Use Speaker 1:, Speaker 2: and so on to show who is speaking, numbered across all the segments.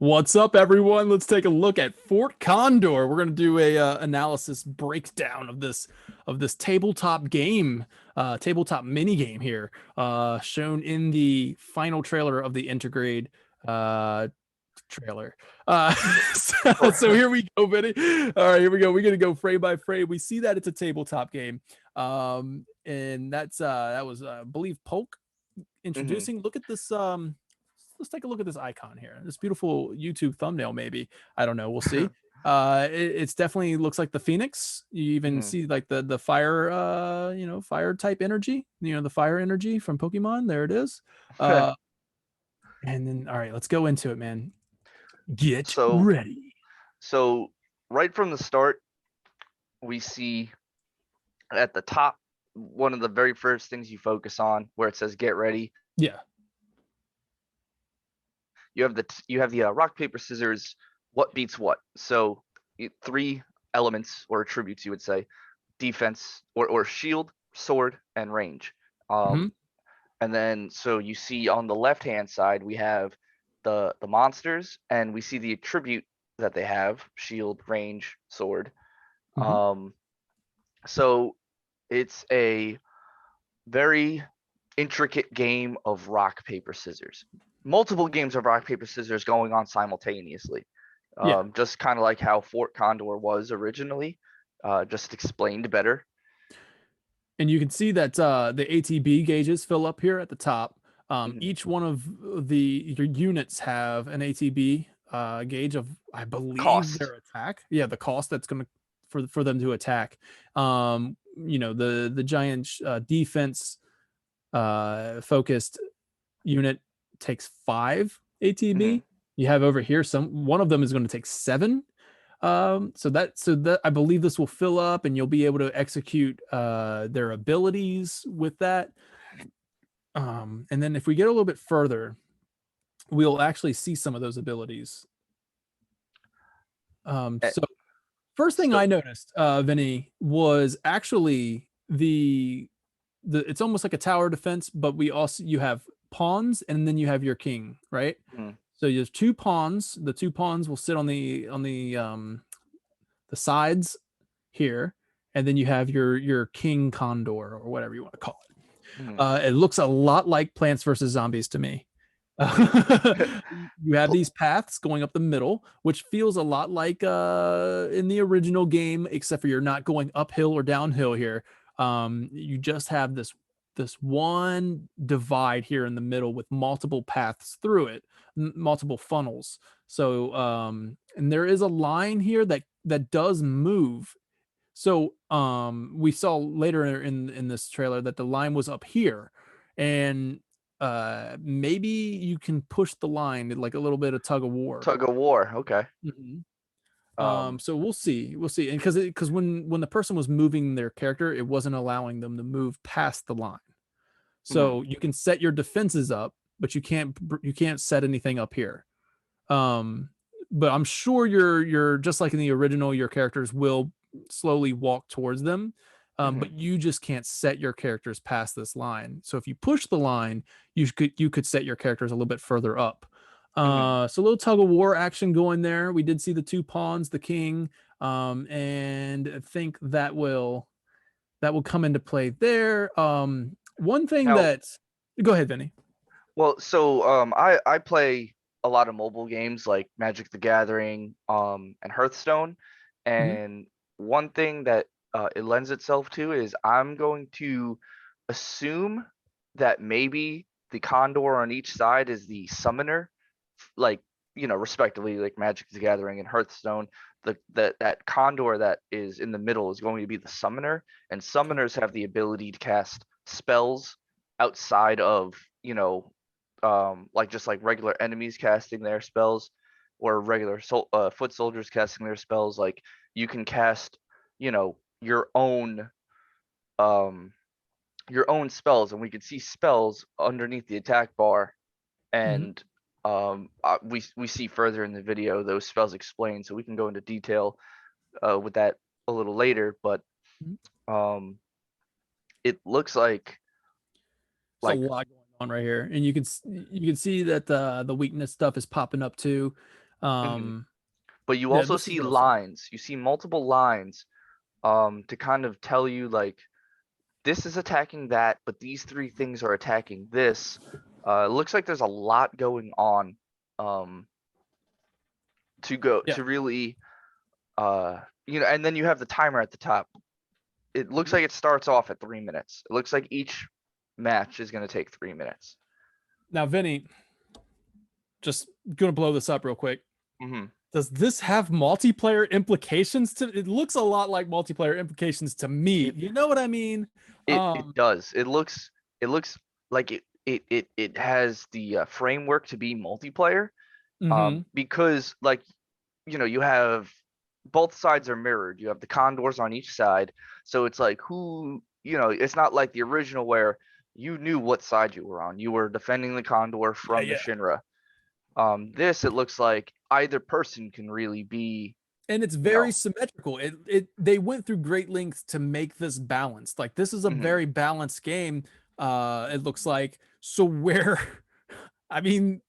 Speaker 1: What's up, everyone? Let's take a look at Fort Condor. We're gonna do a analysis breakdown of this tabletop game, tabletop mini game here, shown in the final trailer of the Intergrade uh, trailer. So here we go, Benny. All right, here we go. We're gonna go frame by frame. We see that it's a tabletop game, and that was I believe Polk
Speaker 2: hmm
Speaker 1: introducing. Look at this. Let's take a look at this icon here. This beautiful YouTube thumbnail, maybe. I don't know. We'll see. It's definitely looks like the Phoenix. You even
Speaker 2: hmm
Speaker 1: see like the fire, fire type energy. The fire energy from Pokemon. There it is. Uh, and then all right, let's go into it, man. Get
Speaker 2: so
Speaker 1: ready.
Speaker 2: so right from the start, we see at the top one of the very first things you focus on where it says "Get ready."
Speaker 1: Yeah.
Speaker 2: You have the rock paper scissors. What beats what? So three elements or attributes you would say: defense or shield, sword, and range.
Speaker 1: Hmm.
Speaker 2: Um, and then so you see on the left hand side we have the monsters, and we see the attribute that they have: shield, range, sword.
Speaker 1: Hmm.
Speaker 2: Um, so it's a very intricate game of rock paper scissors. Multiple games of rock paper scissors going on simultaneously.
Speaker 1: Yeah.
Speaker 2: Just kind of like how Fort Condor was originally, just explained better.
Speaker 1: And you can see that the ATB gauges fill up here at the top.
Speaker 2: Mhm.
Speaker 1: Each one of your units have an ATB gauge of, I believe,
Speaker 2: Cost.
Speaker 1: their attack. Yeah, the cost that's going to for them to attack. The giant defense focused unit takes 5 ATB.
Speaker 2: hmm
Speaker 1: You have over here one of them is going to take 7. So that I believe this will fill up and you'll be able to execute their abilities with that. And then if we get a little bit further, we'll actually see some of those abilities.
Speaker 2: Eh,
Speaker 1: So first thing
Speaker 2: So,
Speaker 1: I noticed, Vinny, was actually the it's almost like a tower defense, but you have pawns and then you have your king, right?
Speaker 2: mhm,
Speaker 1: So you have 2 pawns. The 2 pawns will sit on the sides here, and then you have your king condor or whatever you want to call it.
Speaker 2: mhm.
Speaker 1: It looks a lot like Plants vs Zombies to me. You have
Speaker 2: Pl-
Speaker 1: these paths going up the middle, which feels a lot like in the original game, except for you're not going uphill or downhill here. You just have this one divide here in the middle with multiple paths through it, multiple funnels. So and there is a line here that does move. So we saw later in this trailer that the line was up here, and maybe you can push the line like a little bit of tug of war.
Speaker 2: Tug of war. Okay.
Speaker 1: Mhm.
Speaker 2: Um,
Speaker 1: So we'll see, and because when the person was moving their character, it wasn't allowing them to move past the line.
Speaker 2: mhm,
Speaker 1: So you can set your defenses up, but you can't set anything up here. Um, but I'm sure you're just like in the original, your characters will slowly walk towards them. But
Speaker 2: mhm,
Speaker 1: you just can't set your characters past this line. So if you push the line, you could set your characters a little bit further up.
Speaker 2: mhm.
Speaker 1: So a little tug of war action going there. We did see the 2 pawns, the king, and I think that will come into play there. One thing
Speaker 2: Now,
Speaker 1: that Go ahead, Vinny.
Speaker 2: I play a lot of mobile games like Magic the Gathering, and Hearthstone,
Speaker 1: Mhm.
Speaker 2: and one thing that it lends itself to is I'm going to assume that maybe the Condor on each side is the summoner, like respectively, like Magic the Gathering and Hearthstone. That Condor that is in the middle is going to be the summoner, and
Speaker 1: Okay.
Speaker 2: summoners have the ability to cast spells outside of like just like regular enemies casting their spells, or regular foot soldiers casting their spells. Like you can cast, you know, your own um your own spells, and we can see spells underneath the attack bar.
Speaker 1: Mhm.
Speaker 2: And we see further in the video those spells explained, so we can go into detail with that a little later. But
Speaker 1: Mhm.
Speaker 2: um, it looks like
Speaker 1: There's a
Speaker 2: like
Speaker 1: lot going on right here, and you can see that the weakness stuff is popping up too.
Speaker 2: Mhm.
Speaker 1: Um,
Speaker 2: But you
Speaker 1: yeah,
Speaker 2: also
Speaker 1: this is
Speaker 2: see
Speaker 1: real fun.
Speaker 2: lines. You see multiple lines to kind of tell you like this is attacking that, but these three things are attacking this. It looks like there's a lot going on um to go
Speaker 1: Yeah.
Speaker 2: to really and then you have the timer at the top. It looks like it starts off at 3 minutes. It looks like each match is going to take 3 minutes.
Speaker 1: Now, Vinny, just gonna blow this up real quick.
Speaker 2: Hmm.
Speaker 1: Does this have multiplayer implications to it? Looks a lot like multiplayer implications to me.
Speaker 2: It
Speaker 1: You know what I mean?
Speaker 2: it does. It looks like it has the framework to be multiplayer.
Speaker 1: Mhm.
Speaker 2: Because like you have both sides are mirrored. You have the condors on each side, so it's like it's not like the original where you knew what side you were on. You were defending the condor
Speaker 1: Yeah,
Speaker 2: from the
Speaker 1: yeah.
Speaker 2: Shinra. This it looks like either person can really be,
Speaker 1: And it's
Speaker 2: you
Speaker 1: very
Speaker 2: know.
Speaker 1: symmetrical. It they went through great lengths to make this balanced. Like this is a
Speaker 2: Mhm.
Speaker 1: very balanced game. It looks like so where I mean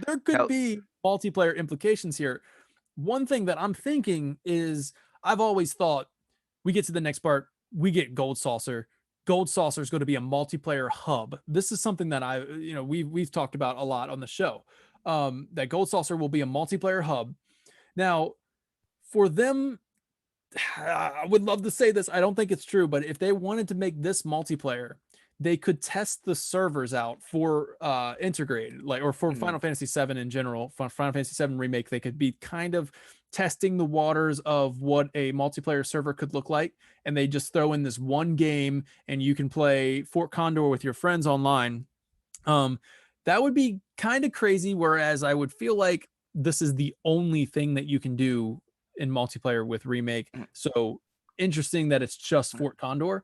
Speaker 1: there could
Speaker 2: Now,
Speaker 1: be multiplayer implications here. One thing that I'm thinking is I've always thought we get to the next part, we get Gold Saucer. Gold Saucer is going to be a multiplayer hub. This is something that we've talked about a lot on the show. That Gold Saucer will be a multiplayer hub. Now, for them, I would love to say this. I don't think it's true, but if they wanted to make this multiplayer, they could test the servers out for Intergrade, like or for
Speaker 2: mhm,
Speaker 1: Final Fantasy VII in general. For Final Fantasy VII Remake, they could be kind of testing the waters of what a multiplayer server could look like, and they just throw in this one game, and you can play Fort Condor with your friends online. Um, that would be kind of crazy. Whereas I would feel like this is the only thing that you can do in multiplayer with Remake.
Speaker 2: mhm,
Speaker 1: So interesting that it's just
Speaker 2: mhm,
Speaker 1: Fort Condor,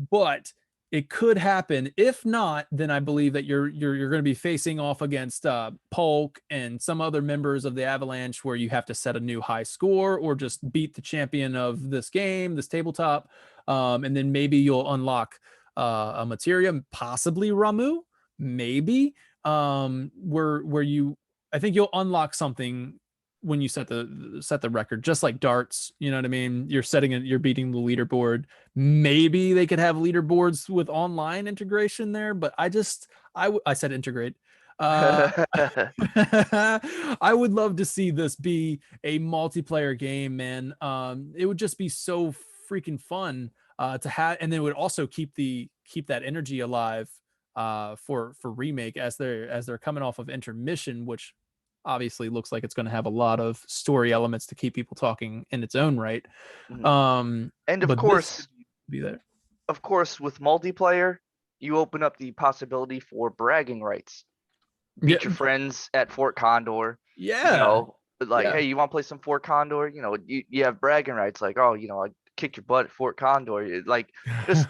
Speaker 1: but it could happen. If not, then I believe that you're going to be facing off against Polk and some other members of the Avalanche, where you have to set a new high score or just beat the champion of this game, this tabletop, and then maybe you'll unlock a materia, possibly Ramu, maybe where you I think you'll unlock something when you set the record, just like darts. You know what I mean? You're setting it, you're beating the leaderboard. Maybe they could have leaderboards with online integration there, but I said integrate. Uh,
Speaker 2: mhm.
Speaker 1: I would love to see this be a multiplayer game, man. It would just be so freaking fun to have, and then it would also keep that energy alive for remake as they're coming off of intermission, which obviously looks like it's going to have a lot of story elements to keep people talking in its own right. Um,
Speaker 2: And of
Speaker 1: but this
Speaker 2: course,
Speaker 1: could be there.
Speaker 2: with multiplayer, you open up the possibility for bragging rights.
Speaker 1: Yeah,
Speaker 2: Beat your friends at Fort Condor,
Speaker 1: yeah,
Speaker 2: like,
Speaker 1: yeah.
Speaker 2: hey, you want to play some Fort Condor? You have bragging rights, like, oh, I kick your butt at Fort Condor. Like, just,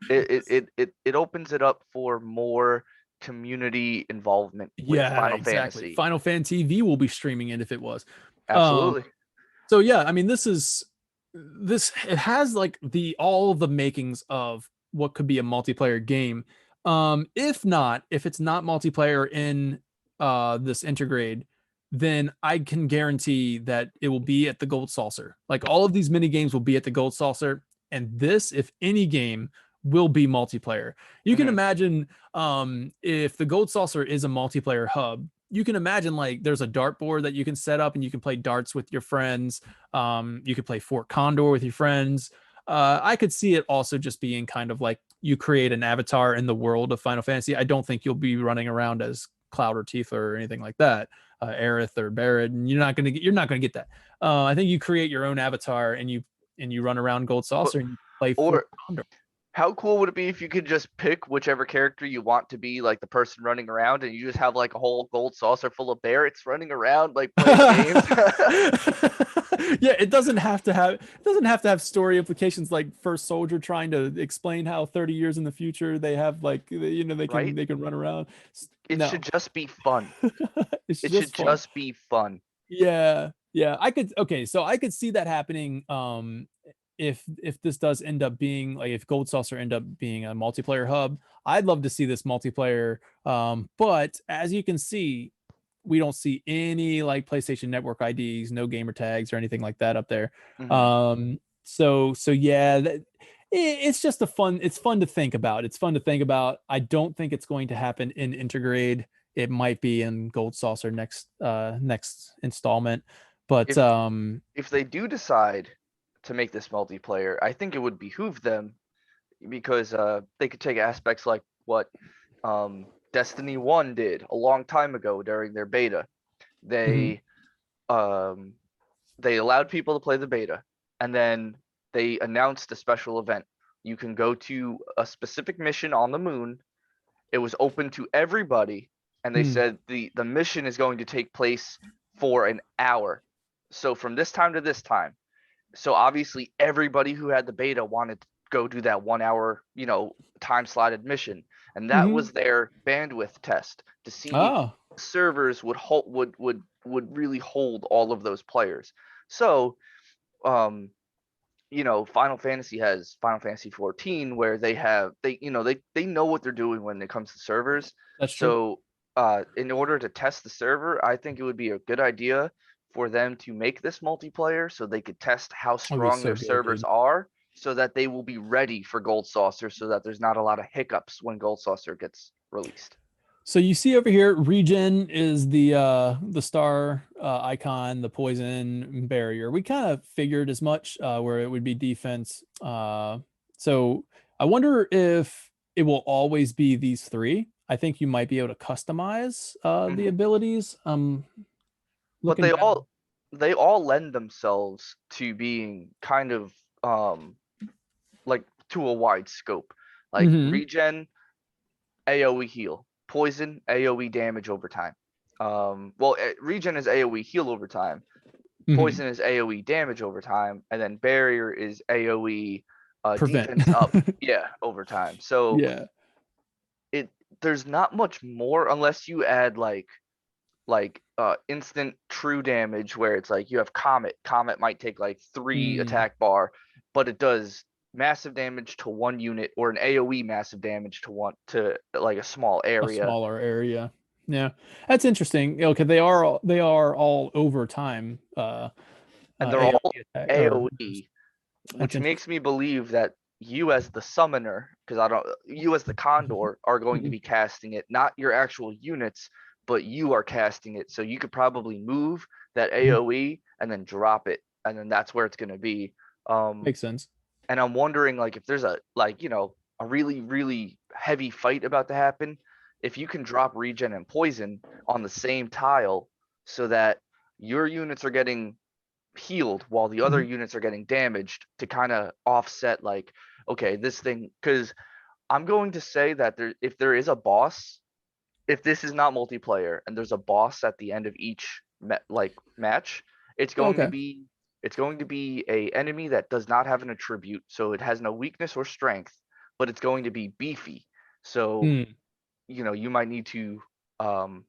Speaker 2: it opens it up for more community involvement with
Speaker 1: Yeah,
Speaker 2: Final
Speaker 1: exactly.
Speaker 2: Fantasy.
Speaker 1: Final Fan TV will be streaming it if it was. Um,
Speaker 2: Absolutely.
Speaker 1: so yeah, I mean, this it has like the all the makings of what could be a multiplayer game. If it's not multiplayer in this Intergrade, then I can guarantee that it will be at the Gold Saucer. Like all of these mini games will be at the Gold Saucer, and this, if any game, will be multiplayer. You can
Speaker 2: Hmm.
Speaker 1: imagine if the Gold Saucer is a multiplayer hub, you can imagine like there's a dartboard that you can set up and you can play darts with your friends. You could play Fort Condor with your friends. I could see it also just being kind of like you create an avatar in the world of Final Fantasy. I don't think you'll be running around as Cloud or Tifa or anything like that, Aerith or Barrett, and you're not gonna get that. I think you create your own avatar and you run around Gold
Speaker 2: But
Speaker 1: Saucer and you play Fort
Speaker 2: or
Speaker 1: Condor.
Speaker 2: how cool would it be if you could just pick whichever character you want to be like the person running around and you just have like a whole gold saucer full of Barretts running around like playing games?
Speaker 1: Yeah, it doesn't have to have story implications like First Soldier trying to explain how 30 years in the future they have like they can
Speaker 2: Right?
Speaker 1: they can run around.
Speaker 2: It should
Speaker 1: No.
Speaker 2: just be fun.
Speaker 1: It's
Speaker 2: It should
Speaker 1: just fun.
Speaker 2: just be fun.
Speaker 1: Yeah. Yeah, so I could see that happening if this does end up being like if Gold Saucer end up being a multiplayer hub. I'd love to see this multiplayer, but as you can see, we don't see any like PlayStation Network IDs, no gamer tags or anything like that up there.
Speaker 2: Hmm.
Speaker 1: So yeah, it's just it's fun to think about. It's fun to think about. I don't think it's going to happen in Intergrade. It might be in Gold Saucer next installment. But
Speaker 2: If if they do decide to make this multiplayer, I think it would behoove them because they could take aspects like what Destiny 1 did a long time ago during their beta.
Speaker 1: mhm,
Speaker 2: They um, they allowed people to play the beta, and then they announced a special event. You can go to a specific mission on the moon. It was open to everybody, and they
Speaker 1: mm,
Speaker 2: said the mission is going to take place for an hour. So from this time to this time. So obviously everybody who had the beta wanted to go do that 1 hour, time slotted mission. And that
Speaker 1: mhm.
Speaker 2: was their bandwidth test to see if
Speaker 1: Oh,
Speaker 2: servers would really hold all of those players. So um Final Fantasy has Final Fantasy 14 where they know what they're doing when it comes to servers.
Speaker 1: that's true.
Speaker 2: So in order to test the server, I think it would be a good idea for them to make this multiplayer so they could test how
Speaker 1: That would be
Speaker 2: strong
Speaker 1: so
Speaker 2: their
Speaker 1: good,
Speaker 2: servers
Speaker 1: dude.
Speaker 2: are so that they will be ready for Gold Saucer so that there's not a lot of hiccups when Gold Saucer gets released.
Speaker 1: So you see over here, regen is the star icon, the poison barrier. We kind of figured as much where it would be defense. So I wonder if it will always be these three. I think you might be able to customize the
Speaker 2: Mhm.
Speaker 1: abilities.
Speaker 2: But
Speaker 1: Looking down.
Speaker 2: they all lend themselves to being kind of like to a wide scope. Like
Speaker 1: Hmm.
Speaker 2: regen, AoE heal, poison, AoE damage over time. Regen is AoE heal over time,
Speaker 1: Hmm.
Speaker 2: poison is AoE damage over time, and then barrier is AoE
Speaker 1: Prevent.
Speaker 2: defense up, yeah, over time. So
Speaker 1: Yeah,
Speaker 2: it there's not much more unless you add instant true damage where it's like you have comet might take like 3
Speaker 1: mm,
Speaker 2: attack bar, but it does massive damage to one unit or an AoE massive damage to one to like a small
Speaker 1: a
Speaker 2: area.
Speaker 1: smaller area. Yeah, that's interesting. Okay, they are all over time.
Speaker 2: And they're all
Speaker 1: AoE attack or
Speaker 2: AoE,
Speaker 1: that's
Speaker 2: which makes
Speaker 1: interesting.
Speaker 2: me believe that you as the summoner, because I don't you as the condor are going to
Speaker 1: Mhm.
Speaker 2: be casting it, not your actual units, but you are casting it. So you could probably move that
Speaker 1: Mhm.
Speaker 2: AoE and then drop it, and then that's where it's gonna be. Um,
Speaker 1: Makes sense.
Speaker 2: and I'm wondering like if there's a really really heavy fight about to happen, if you can drop regen and poison on the same tile so that your units are getting healed while the other
Speaker 1: Mhm.
Speaker 2: units are getting damaged to kind of offset like okay this thing because I'm going to say that if there is a boss, if this is not multiplayer and there's a boss at the end of each match, it's going to
Speaker 1: Okay.
Speaker 2: be it's going to be a enemy that does not have an attribute, so it has no weakness or strength, but it's going to be beefy. So
Speaker 1: Hmm.
Speaker 2: you might need to um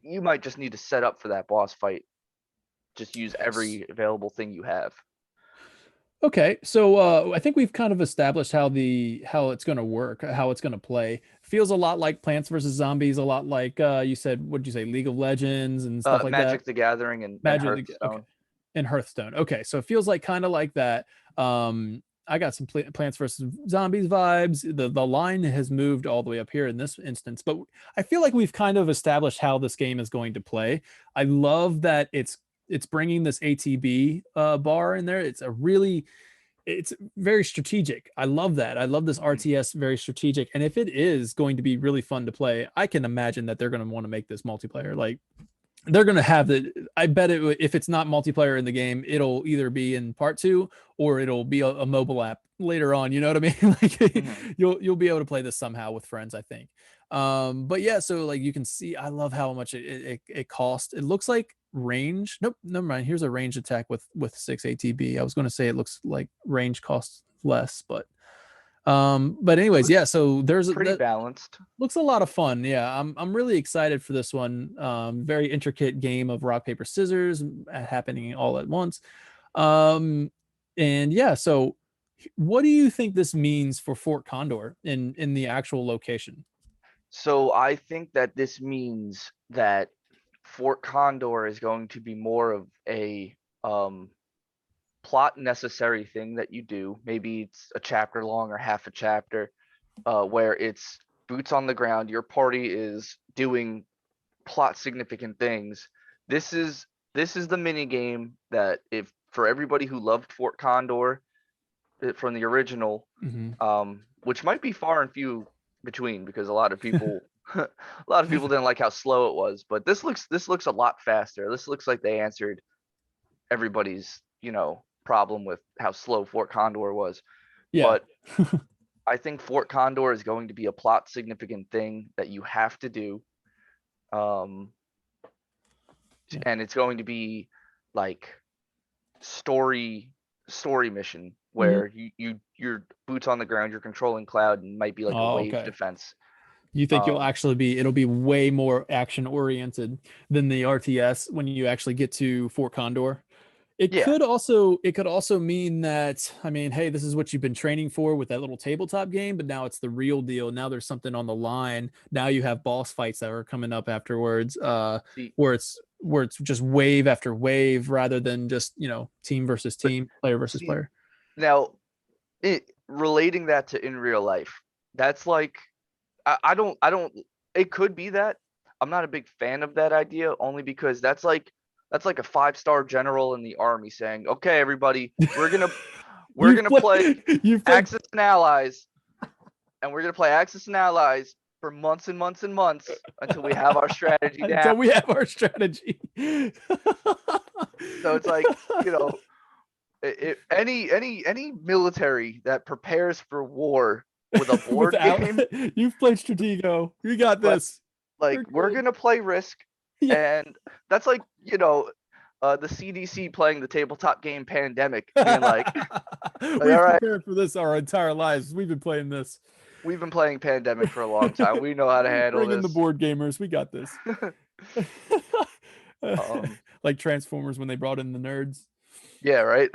Speaker 2: you might just need to set up for that boss fight, just use
Speaker 1: S-
Speaker 2: every available thing you have.
Speaker 1: Okay. So I think we've kind of established how it's going to work, how it's going to play. Feels a lot like Plants vs Zombies, a lot like you said, what did you say, League of Legends and stuff like that.
Speaker 2: Magic the Gathering and
Speaker 1: Okay.
Speaker 2: Hearthstone.
Speaker 1: And Hearthstone. Okay, so it feels like kind of like that. I got some Plants vs Zombies vibes. The line has moved all the way up here in this instance, but I feel like we've kind of established how this game is going to play. I love that it's bringing this ATB bar in there. It's very strategic. I love that. I love this
Speaker 2: Mhm.
Speaker 1: RTS very strategic. And if it is going to be really fun to play, I can imagine that they're going to want to make this multiplayer. Like they're going to have the I bet if it's not multiplayer in the game, it'll either be in part 2 or it'll be a mobile app later on, you know what I mean? Like
Speaker 2: Mhm.
Speaker 1: you'll be able to play this somehow with friends, I think. But yeah, so like you can see, I love how much it costs. It looks like range, nope, never mind. Here's a range attack with 6 ATB. I was going to say it looks like range costs less, but anyways, yeah,
Speaker 2: Looks
Speaker 1: so there's
Speaker 2: pretty
Speaker 1: that
Speaker 2: balanced.
Speaker 1: looks a lot of fun. Yeah, I'm really excited for this one. Very intricate game of rock paper scissors happening all at once. Um, and yeah, so what do you think this means for Fort Condor in the actual location?
Speaker 2: So I think that this means that Fort Condor is going to be more of a um, plot necessary thing that you do. Maybe it's a chapter long or half a chapter, where it's boots on the ground. Your party is doing plot significant things. This is this is the mini game that, if for everybody who loved Fort Condor from the original,
Speaker 1: Mm-hmm.
Speaker 2: which might be far and few between because a lot of people a lot of people didn't like how slow it was, but this looks a lot faster. This looks like they answered everybody's, problem with how slow Fort Condor was.
Speaker 1: Yeah.
Speaker 2: But I think Fort Condor is going to be a plot significant thing that you have to do. Um,
Speaker 1: Yeah.
Speaker 2: and it's going to be like story story mission
Speaker 1: Mhm.
Speaker 2: where you're boots on the ground, you're controlling Cloud, and might be like a
Speaker 1: Oh,
Speaker 2: wave
Speaker 1: okay.
Speaker 2: defense.
Speaker 1: You think you'll
Speaker 2: Um,
Speaker 1: actually be, it'll be way more action oriented than the RTS when you actually get to Fort Condor.
Speaker 2: yeah.
Speaker 1: It could also mean that, I mean, hey, this is what you've been training for with that little tabletop game, but now it's the real deal. Now there's something on the line. Now you have boss fights that are coming up afterwards,
Speaker 2: See,
Speaker 1: where it's just wave after wave rather than just, team versus
Speaker 2: but
Speaker 1: team, player versus
Speaker 2: see
Speaker 1: player.
Speaker 2: now, relating that to in real life, that's like I don't. It could be that. I'm not a big fan of that idea, only because that's like a 5-star general in the army saying, "Okay, everybody, we're
Speaker 1: You've
Speaker 2: gonna play
Speaker 1: played you've played
Speaker 2: Axis and Allies, and we're gonna play Axis and Allies for months and months and months until we have our strategy down."
Speaker 1: until we have our strategy.
Speaker 2: So it's like, any military that prepares for war with a board
Speaker 1: Without
Speaker 2: game,
Speaker 1: you've played Stratego. You got
Speaker 2: like
Speaker 1: this.
Speaker 2: like
Speaker 1: You're
Speaker 2: we're
Speaker 1: good.
Speaker 2: gonna play Risk,
Speaker 1: Yeah.
Speaker 2: and that's like, the CDC playing the tabletop game Pandemic, being like,
Speaker 1: We've
Speaker 2: all right,
Speaker 1: prepared for this our entire lives. We've been playing this.
Speaker 2: we've been playing Pandemic for a long time. We know how to handle
Speaker 1: Bring in the
Speaker 2: this.
Speaker 1: board gamers. We got this.
Speaker 2: um,
Speaker 1: Like Transformers when they brought in the nerds.
Speaker 2: yeah, right.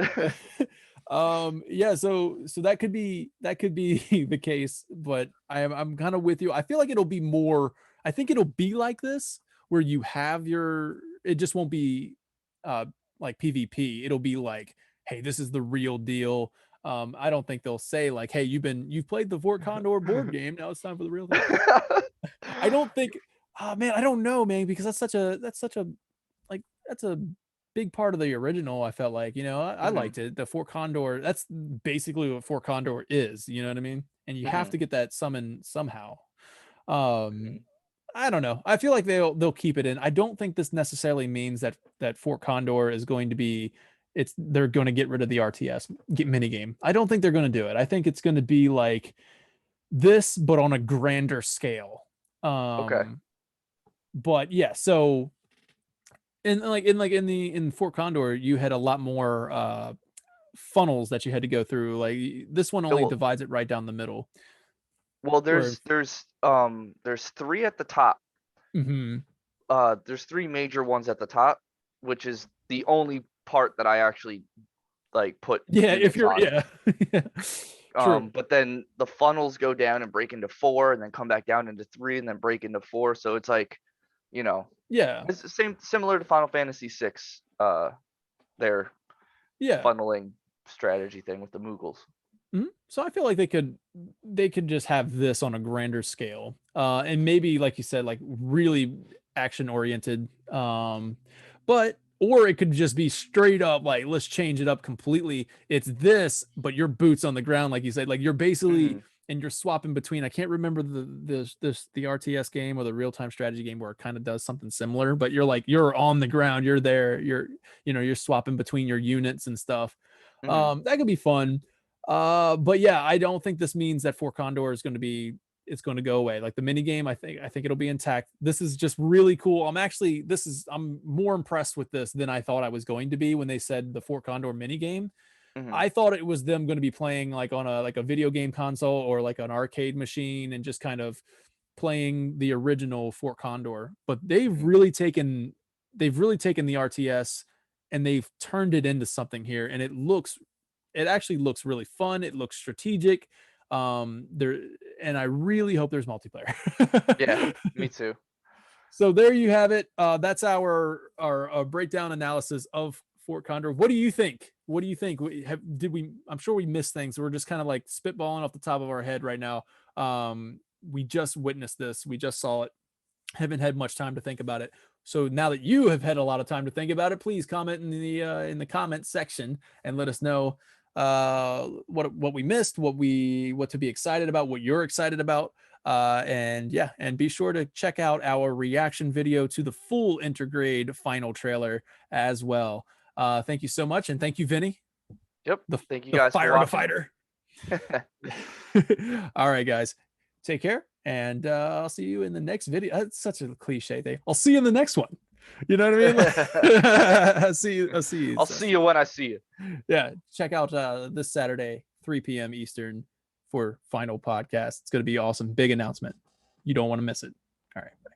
Speaker 1: Yeah, so that could be the case, but I'm kind of with you. I feel like it'll be more, I think it'll be like this where you have your, it just won't be uh like PvP. It'll be like, hey, this is the real deal. I don't think they'll say like, hey, you've played the Fort Condor board game, now it's time for the real thing. I don't think, oh man, I don't know, man, because that's such a like that's a big part of the original. I felt like, I
Speaker 2: Mhm,
Speaker 1: liked it. The Fort Condor, that's basically what Fort Condor is, you know what I mean? And you have
Speaker 2: mhm,
Speaker 1: to get that summon somehow.
Speaker 2: mhm,
Speaker 1: Um, I don't know. I feel like they'll keep it in. I don't think this necessarily means that Fort Condor is going to be, they're going to get rid of the RTS mini game. I don't think they're going to do it. I think it's going to be like this, but on a grander scale.
Speaker 2: okay.
Speaker 1: Um, but yeah, so in Fort Condor, you had a lot more funnels that you had to go through. Like this one
Speaker 2: Yeah,
Speaker 1: only divides it right down the middle.
Speaker 2: well,
Speaker 1: Where
Speaker 2: there's three at the top.
Speaker 1: mhm.
Speaker 2: There's three major ones at the top, which is the only part that I actually like put
Speaker 1: Yeah, if
Speaker 2: units
Speaker 1: you're
Speaker 2: on.
Speaker 1: yeah. Yeah. True.
Speaker 2: But then the funnels go down and break into four, and then come back down into three, and then break into four. So it's like, you know,
Speaker 1: Yeah.
Speaker 2: it's the same, similar to Final Fantasy VI. Their
Speaker 1: Yeah.
Speaker 2: funneling strategy thing with the Moogles.
Speaker 1: So I feel like they could just have this on a grander scale. And maybe like you said, like really action oriented. But or it could just be straight up like let's change it up completely. It's this, but your boots on the ground, like you said, like you're basically
Speaker 2: Hmm.
Speaker 1: and you're swapping between. I can't remember the RTS game or the real time strategy game where it kind of does something similar, but you're on the ground, you're there, you're swapping between your units and stuff.
Speaker 2: Hmm.
Speaker 1: That could be fun. But yeah, I don't think this means that Fort Condor is going to be it's going to go away. Like the mini game, I think it'll be intact. This is just really cool. I'm more impressed with this than I thought I was going to be when they said the Fort Condor mini game.
Speaker 2: Hmm.
Speaker 1: I thought it was them going to be playing like on a video game console or like an arcade machine and just kind of playing the original Fort Condor. But
Speaker 2: Hmm.
Speaker 1: they've really taken the RTS and they've turned it into something here, and it actually looks really fun. It looks strategic. There and I really hope there's
Speaker 2: Yeah,
Speaker 1: multiplayer.
Speaker 2: me too.
Speaker 1: So there you have it. That's our breakdown analysis of Fort Condor. What do you think? What do you think? Did we? I'm sure we missed things. We're just kind of like spitballing off the top of our head right now. We just witnessed this. We just saw it. Haven't had much time to think about it. So now that you have had a lot of time to think about it, please comment in the comment section and let us know what we missed, what to be excited about, what you're excited about. And yeah, and be sure to check out our reaction video to the full Intergrade final trailer as well. Thank you so much, and thank you, Vinny,
Speaker 2: Yep.
Speaker 1: the
Speaker 2: Thank you
Speaker 1: the
Speaker 2: guys for
Speaker 1: fire to
Speaker 2: watching.
Speaker 1: fighter. All right, guys, take care, and I'll see you in the next video. That's such a cliche thing. I'll see you in the next one. You know what I mean? I'll see you. I'll see you.
Speaker 2: I'll see you when I see you.
Speaker 1: Yeah, check out this Saturday, 3 p.m. Eastern for final podcast. It's going to be awesome. Big announcement. You don't want to miss it. All right. Bye.